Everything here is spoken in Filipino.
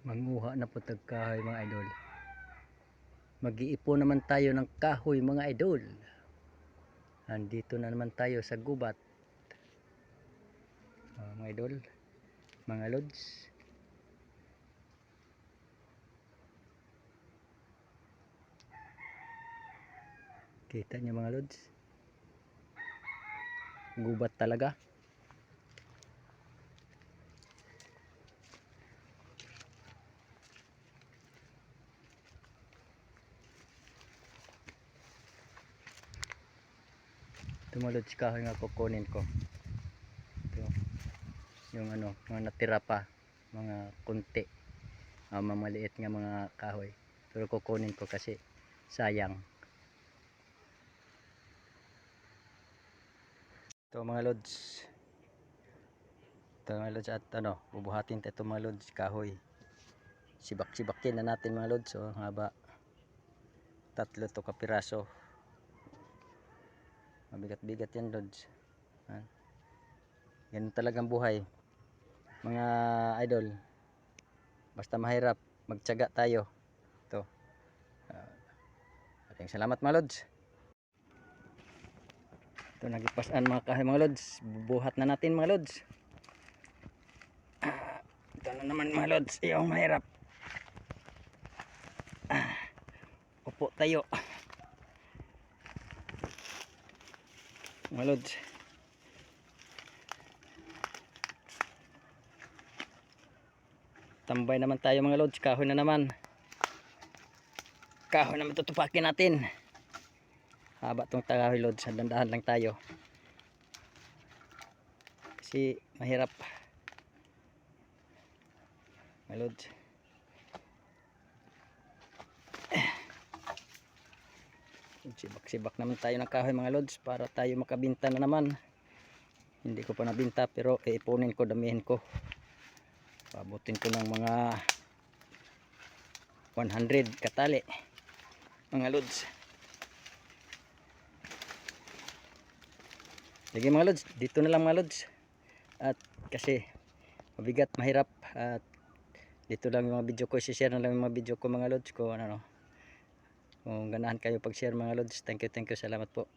Manguha na po tag kahoy mga idol. Mag-iipon naman tayo ng kahoy mga idol. Andito na naman tayo sa gubat. Mga idol, mga lods. Kita niyo mga lods. Gubat talaga. Ito mga lods, kahoy nga kukunin ko. Ito, yung ano, mga natira pa, mga kunti, mamaliit nga mga kahoy, pero kukunin ko kasi sayang. Ito mga lods, ito mga lods, at ano, bubuhatin ito mga lods, kahoy. Sibak-sibakin na natin mga lods. So haba, 3 to kapiraso. Mabigat-bigat yan lods. Ganun talagang buhay mga idol. Basta mahirap, magtiyaga tayo. Ito, maraming salamat mga lods. Ito, nagipasan mga kahoy mga lods. Bubuhat na natin mga lods. Ito na naman mga lods, yung mahirap. Upo tayo mga lods. Tambay naman tayo mga lods. Kahoy na naman. Kahoy naman tutupakin natin. Haba tong kahoy lods. Dandahan lang tayo. Kasi mahirap mga lods. Sibak-sibak naman tayo ng kahoy mga lods para tayo makabinta na naman. Hindi ko pa nabinta pero iipunin ko, damihin ko. Pabutin ko ng mga 100 katali mga lods. Sige mga lods, dito na lang mga lods. At kasi mabigat, mahirap. At dito lang yung mga video ko, i-share na lang yung mga video ko mga lods ko. Kung ganahan kayo pag-share mga lods. Thank you, salamat po.